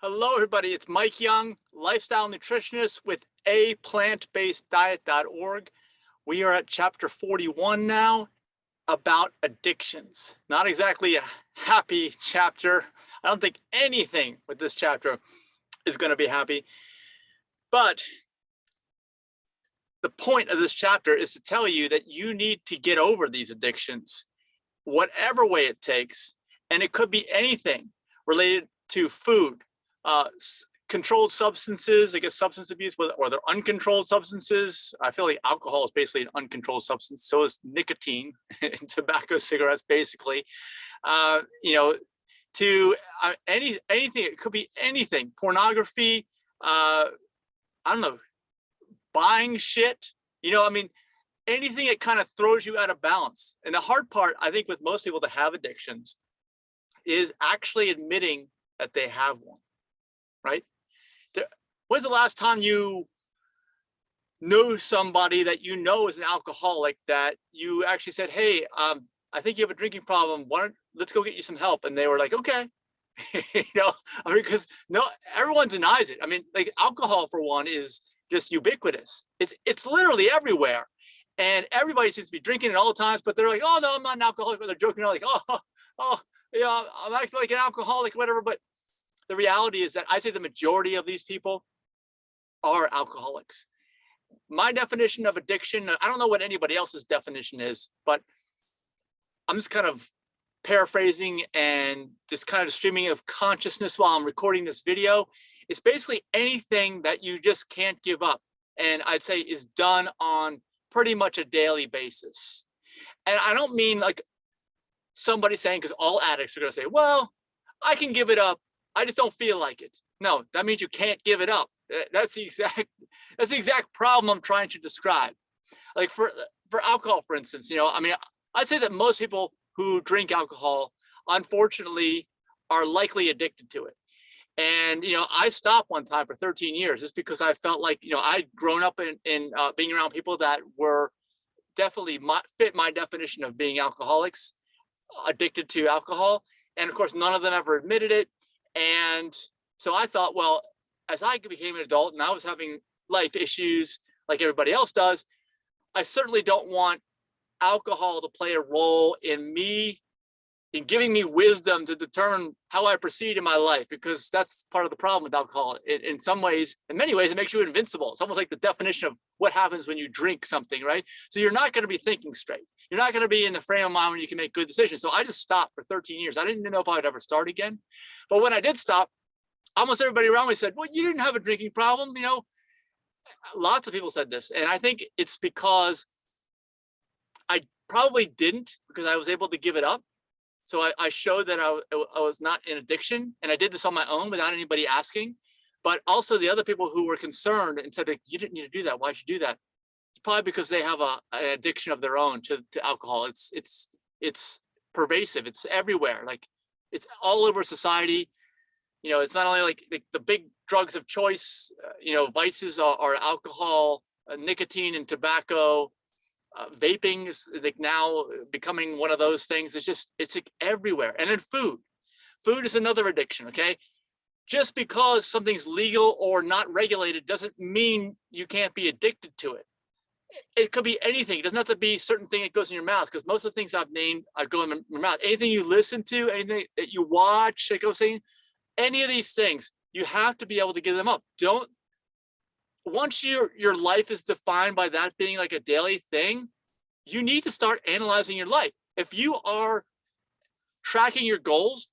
Hello, everybody. It's Mike Young, lifestyle nutritionist with aPlantBasedDiet.org. We are at chapter 41 now about addictions. Not exactly a happy chapter. I don't think anything with this chapter is going to be happy. But the point of this chapter is to tell you that you need to get over these addictions, whatever way it takes. And it could be anything related to food, controlled substances, I guess substance abuse, or they're uncontrolled substances. I feel like alcohol is basically an uncontrolled substance. So is nicotine and tobacco, cigarettes, basically. To anything. It could be anything. Pornography. I don't know. Buying shit. Anything that kind of throws you out of balance. And the hard part, I think, with most people that have addictions, is actually admitting that they have one. Right? When's the last time you know somebody that you know is an alcoholic that you actually said, hey, I think you have a drinking problem. Let's go get you some help. And they were like, okay. Because everyone denies it. Like alcohol, for one, is just ubiquitous. It's literally everywhere. And everybody seems to be drinking it all the times, but they're like, oh, no, I'm not an alcoholic. But they're joking around like, yeah, I'm acting like an alcoholic, whatever. But the reality is that I say the majority of these people are alcoholics. My definition of addiction, I don't know what anybody else's definition is, but I'm just kind of paraphrasing and just kind of streaming of consciousness while I'm recording this video. It's basically anything that you just can't give up. And I'd say is done on pretty much a daily basis. And I don't mean like somebody saying, because all addicts are going to say, well, I can give it up, I just don't feel like it. No, that means you can't give it up. That's the exact problem I'm trying to describe. Like for alcohol, for instance, I'd say that most people who drink alcohol, unfortunately, are likely addicted to it. And, I stopped one time for 13 years just because I felt like, I'd grown up in being around people that were definitely fit my definition of being alcoholics, addicted to alcohol. And of course, none of them ever admitted it. And so I thought, well, as I became an adult and I was having life issues like everybody else does, I certainly don't want alcohol to play a role in giving me wisdom to determine how I proceed in my life, because that's part of the problem with alcohol. In many ways, it makes you invincible. It's almost like the definition of what happens when you drink something, right? So you're not going to be thinking straight. You're not going to be in the frame of mind when you can make good decisions. So I just stopped for 13 years. I didn't know if I would ever start again. But when I did stop, almost everybody around me said, well, you didn't have a drinking problem. Lots of people said this. And I think it's because I probably didn't, because I was able to give it up. So I showed that I was not in addiction, and I did this on my own without anybody asking. But also the other people who were concerned and said, like, you didn't need to do that. Why'd you do that? It's probably because they have an addiction of their own to alcohol. It's pervasive. It's everywhere. Like, it's all over society. It's not only like the big drugs of choice. Vices are alcohol, nicotine, and tobacco. Vaping is like now becoming one of those things. It's like everywhere. And then food is another addiction. Okay, just because something's legal or not regulated doesn't mean you can't be addicted to it. It could be anything. It doesn't have to be a certain thing that goes in your mouth, because most of the things I've named go in your mouth. Anything you listen to, anything that you watch, like I was saying, any of these things, you have to be able to give them up. Once your life is defined by that being like a daily thing, you need to start analyzing your life. If you are tracking your goals,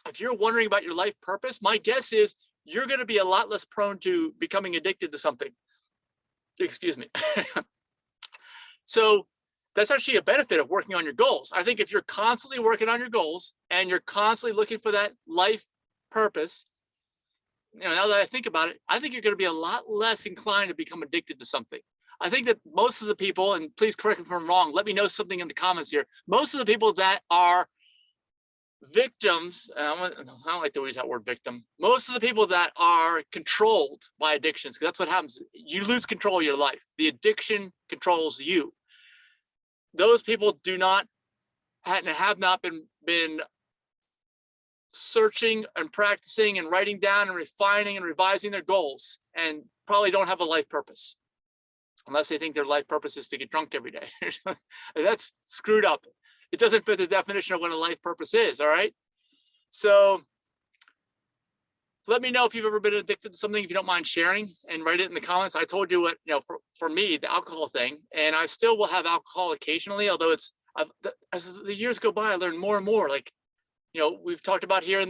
if you're wondering about your life purpose, my guess is you're going to be a lot less prone to becoming addicted to something. Excuse me. So that's actually a benefit of working on your goals. I think if you're constantly working on your goals and you're constantly looking for that life purpose, now that I think about it, I think you're going to be a lot less inclined to become addicted to something. I think that most of the people, and please correct me if I'm wrong, let me know something in the comments here. Most of the people that are victims, I don't like to use that word victim. Most of the people that are controlled by addictions, because that's what happens. You lose control of your life. The addiction controls you. Those people have not been searching and practicing and writing down and refining and revising their goals, and probably don't have a life purpose, unless they think their life purpose is to get drunk every day. That's screwed up. It doesn't fit the definition of what a life purpose is, all right? So let me know if you've ever been addicted to something, if you don't mind sharing, and write it in the comments. I told you what, for me, the alcohol thing, and I still will have alcohol occasionally, although as the years go by, I learn more and more. Like, we've talked about here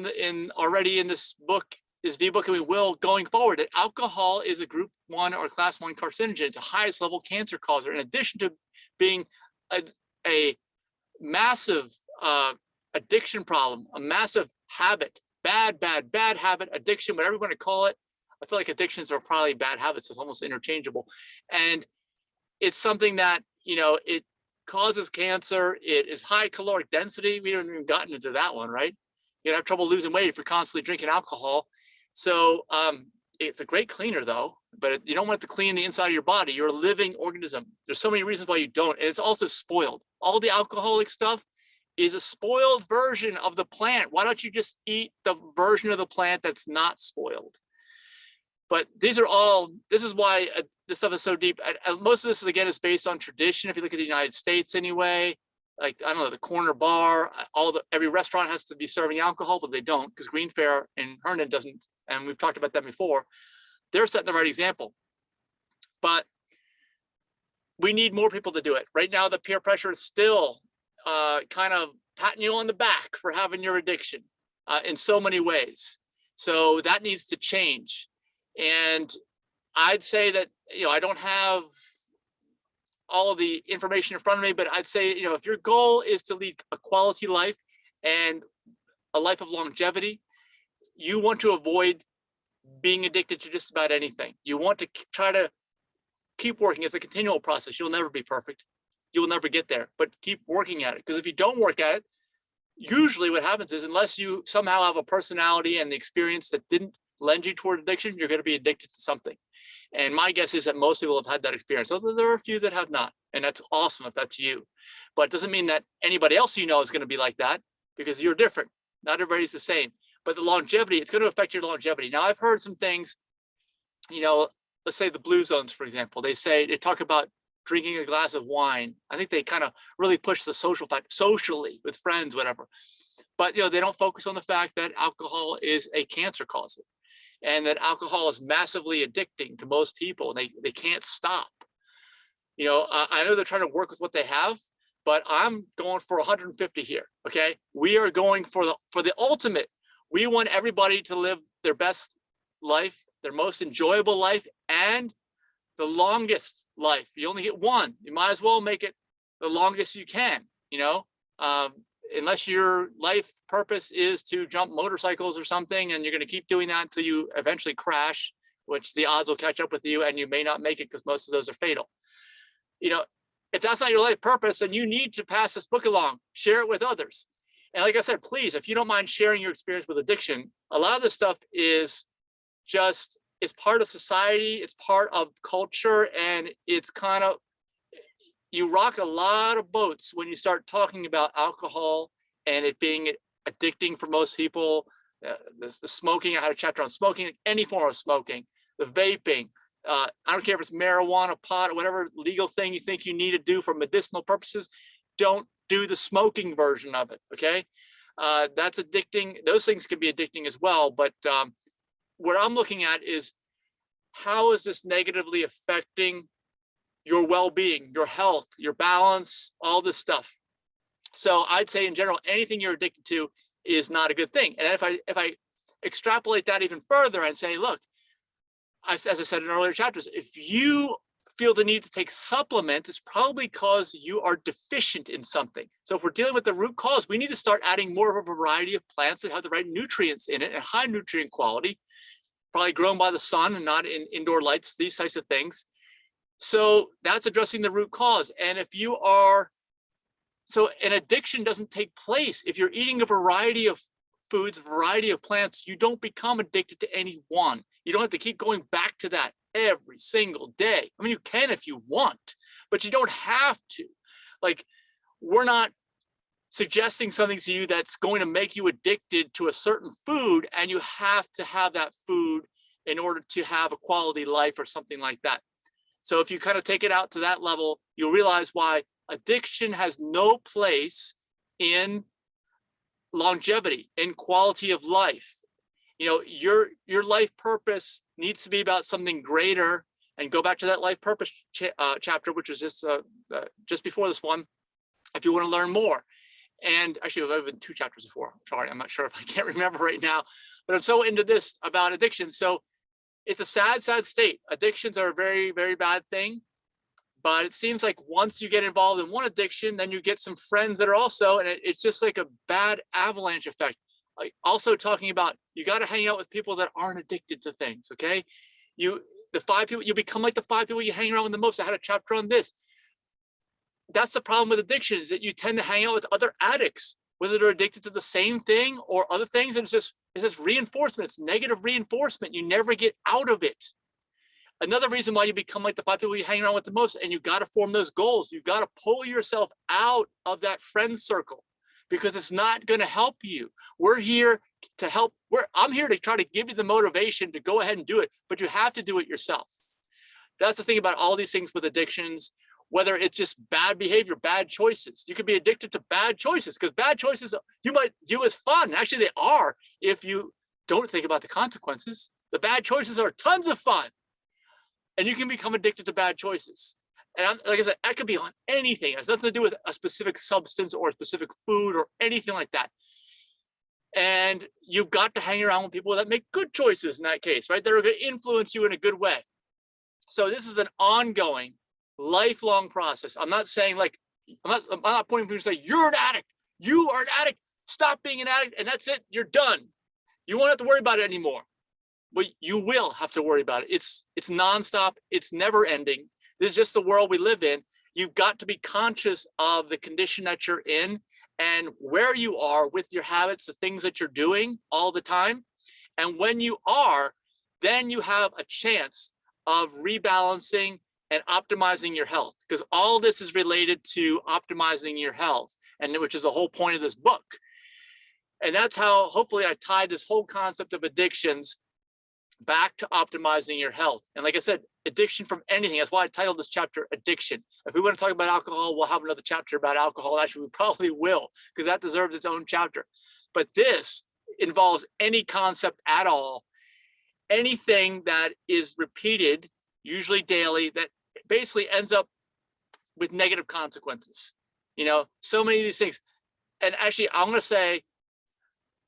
already in this book, this V-book, and we will going forward, that alcohol is a group 1 or class 1 carcinogen. It's the highest level cancer causer, in addition to being a massive addiction problem, a massive habit, bad habit, addiction, whatever you want to call it. I feel like addictions are probably bad habits. It's almost interchangeable. And it's something that, it causes cancer. It is high caloric density. We haven't even gotten into that one, right? You'd have trouble losing weight if you're constantly drinking alcohol. So it's a great cleaner though, but you don't want it to clean the inside of your body. You're a living organism. There's so many reasons why you don't. And it's also spoiled. All the alcoholic stuff is a spoiled version of the plant. Why don't you just eat the version of the plant that's not spoiled? But this is why this stuff is so deep. Most of this, again, is based on tradition. If you look at the United States anyway, like, I don't know, the corner bar, every restaurant has to be serving alcohol, but they don't, because Green Fair in Herndon doesn't. And we've talked about that before. They're setting the right example. But we need more people to do it. Right now, the peer pressure is still kind of patting you on the back for having your addiction in so many ways. So that needs to change. And I'd say that, I don't have all of the information in front of me, but I'd say, if your goal is to lead a quality life and a life of longevity, you want to avoid being addicted to just about anything. You want to try to keep working. It's a continual process. You'll never be perfect. You'll never get there, but keep working at it. Because if you don't work at it, usually what happens is, unless you somehow have a personality and the experience that didn't lend you toward addiction, you're going to be addicted to something. And my guess is that most people have had that experience, although there are a few that have not. And that's awesome if that's you. But it doesn't mean that anybody else is going to be like that, because you're different. Not everybody's the same. But the longevity, it's going to affect your longevity. Now, I've heard some things, let's say the blue zones, for example. They talk about drinking a glass of wine. I think they kind of really push the social factor, socially with friends, whatever. But, they don't focus on the fact that alcohol is a cancer causer, and that alcohol is massively addicting to most people. They can't stop. I know they're trying to work with what they have, but I'm going for 150 here. Okay, we are going for the ultimate. We want everybody to live their best life, their most enjoyable life, and the longest life. You only get one. You might as well make it the longest you can. Unless your life purpose is to jump motorcycles or something, and you're going to keep doing that until you eventually crash, which the odds will catch up with you, and you may not make it because most of those are fatal. If that's not your life purpose, then you need to pass this book along, share it with others. And like I said, please, if you don't mind sharing your experience with addiction, a lot of this stuff is just, it's part of society, it's part of culture, and it's kind of, you rock a lot of boats when you start talking about alcohol and it being addicting for most people. The smoking, I had a chapter on smoking, any form of smoking, the vaping. I don't care if it's marijuana, pot, or whatever legal thing you think you need to do for medicinal purposes. Don't do the smoking version of it, okay? That's addicting. Those things can be addicting as well. But what I'm looking at is, how is this negatively affecting your well-being, your health, your balance, all this stuff? So I'd say in general, anything you're addicted to is not a good thing. And if I extrapolate that even further and say, look, as I said in earlier chapters, if you feel the need to take supplements, it's probably because you are deficient in something. So if we're dealing with the root cause, we need to start adding more of a variety of plants that have the right nutrients in it and high nutrient quality, probably grown by the sun and not in indoor lights, these types of things. So that's addressing the root cause. And if you are, so an addiction doesn't take place. If you're eating a variety of foods, a variety of plants, you don't become addicted to any one. You don't have to keep going back to that every single day. I mean, you can if you want, but you don't have to. Like, we're not suggesting something to you that's going to make you addicted to a certain food, and you have to have that food in order to have a quality life or something like that. So if you kind of take it out to that level, you'll realize why addiction has no place in longevity, in quality of life. You know, your life purpose needs to be about something greater. And go back to that life purpose chapter, which was just before this one, if you want to learn more. And actually, I've been 2 chapters before. Sorry, I'm not sure if I can't remember right now, but I'm so into this about addiction. So it's a sad, sad state. Addictions are a very, very bad thing. But it seems like once you get involved in one addiction, then you get some friends that are also, and it's just like a bad avalanche effect. Like also talking about, you got to hang out with people that aren't addicted to things. Okay, the 5 people, you become like the 5 people you hang around with the most. I had a chapter on this. That's the problem with addiction, is that you tend to hang out with other addicts, whether they're addicted to the same thing or other things. And it's just reinforcement. It's negative reinforcement. You never get out of it. Another reason why you become like the 5 people you hang around with the most, and you got to form those goals. You got to pull yourself out of that friend circle, because it's not going to help you. We're here to help. I'm here to try to give you the motivation to go ahead and do it, but you have to do it yourself. That's the thing about all these things with addictions, whether it's just bad behavior, bad choices. You could be addicted to bad choices, because bad choices you might view as fun. Actually, they are if you don't think about the consequences. The bad choices are tons of fun. And you can become addicted to bad choices. And like I said, that could be on anything. It has nothing to do with a specific substance or a specific food or anything like that. And you've got to hang around with people that make good choices in that case, right? That are going to influence you in a good way. So this is an ongoing, lifelong process. I'm not saying like, I'm not pointing fingers and saying, you're an addict. You are an addict. Stop being an addict. And that's it. You're done. You won't have to worry about it anymore. But you will have to worry about it. It's nonstop. It's never ending. This is just the world we live in. You've got to be conscious of the condition that you're in and where you are with your habits, the things that you're doing all the time. And when you are, then you have a chance of rebalancing and optimizing your health, because all this is related to optimizing your health, and which is the whole point of this book. And that's how hopefully I tied this whole concept of addictions back to optimizing your health. And like I said, addiction from anything. That's why I titled this chapter Addiction. If we want to talk about alcohol, we'll have another chapter about alcohol. Actually, we probably will, because that deserves its own chapter. But this involves any concept at all, anything that is repeated, usually daily, that basically ends up with negative consequences. You know, so many of these things. And actually, I'm going to say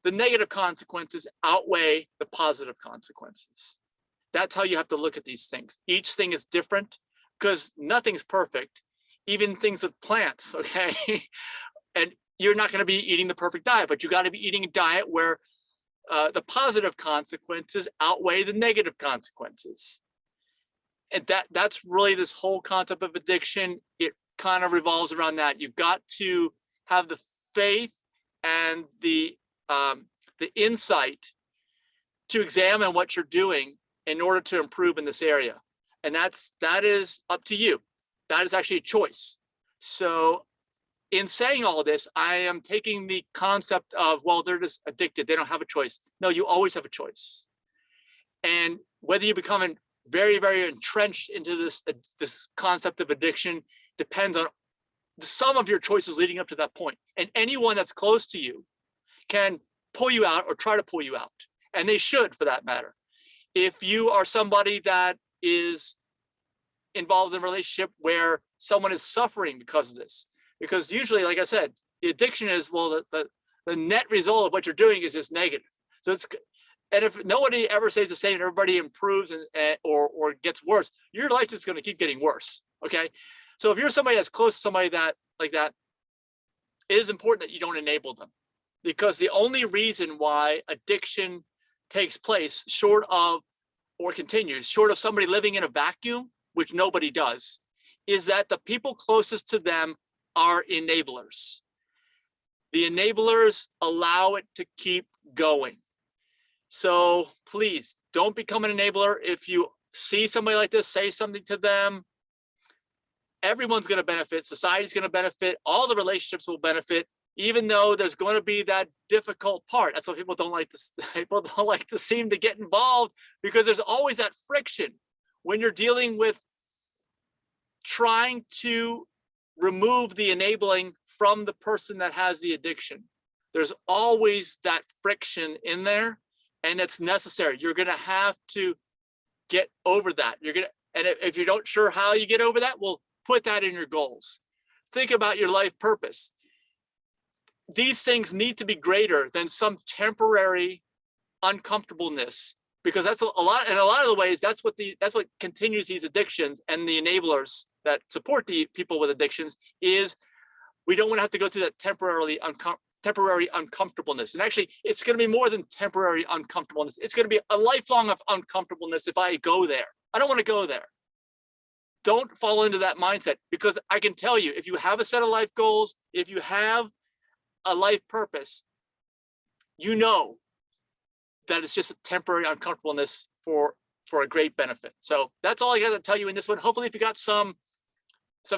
the negative consequences outweigh the positive consequences. That's how you have to look at these things. Each thing is different, because nothing's perfect, even things with plants, okay? And you're not going to be eating the perfect diet, but you got to be eating a diet where the positive consequences outweigh the negative consequences. And that's really this whole concept of addiction. It kind of revolves around that. You've got to have the faith and the insight to examine what you're doing in order to improve in this area. And that is up to you. That is actually a choice. So in saying all of this, I am taking the concept of, well, they're just addicted, they don't have a choice. No, you always have a choice. And whether you become very, very entrenched into this concept of addiction depends on the sum of your choices leading up to that point. And anyone that's close to you can pull you out or try to pull you out. And they should, for that matter. If you are somebody that is involved in a relationship where someone is suffering because of this, because usually, like I said, the addiction is, well, the net result of what you're doing is just negative. So and if nobody ever stays the same and everybody improves or gets worse, your life is going to keep getting worse. Okay. So if you're somebody that's close to somebody like that, it is important that you don't enable them, because the only reason why addiction takes place short of somebody living in a vacuum, which nobody does, is that the people closest to them are enablers. The enablers allow it to keep going. So please don't become an enabler. If you see somebody like this, say something to them. Everyone's going to benefit. Society's going to benefit. All the relationships will benefit. even though there's going to be that difficult part. That's why people don't like to seem to get involved, because there's always that friction when you're dealing with trying to remove the enabling from the person that has the addiction. There's always that friction in there, and it's necessary. You're going to have to get over that. And if you're not sure how you get over that, well, put that in your goals. Think about your life purpose. These things need to be greater than some temporary uncomfortableness, because that's a lot. In a lot of the ways, that's what continues these addictions, and the enablers that support the people with addictions is we don't want to have to go through that temporary uncomfortableness. And actually, it's going to be more than temporary uncomfortableness. It's going to be a lifelong of uncomfortableness if I go there. I don't want to go there. Don't fall into that mindset, because I can tell you, if you have a set of life goals, if you have a life purpose, you know that it's just a temporary uncomfortableness for a great benefit. So that's all I got to tell you in this one. Hopefully, if you got some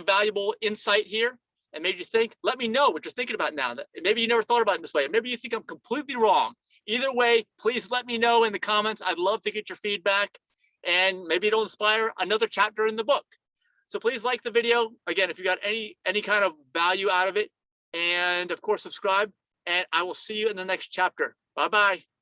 valuable insight here and made you think, let me know what you're thinking about now. That maybe you never thought about it this way. Maybe you think I'm completely wrong. Either way, please let me know in the comments. I'd love to get your feedback, and maybe it'll inspire another chapter in the book. So please like the video. Again, if you got any kind of value out of it, and of course, subscribe, and I will see you in the next chapter. Bye-bye.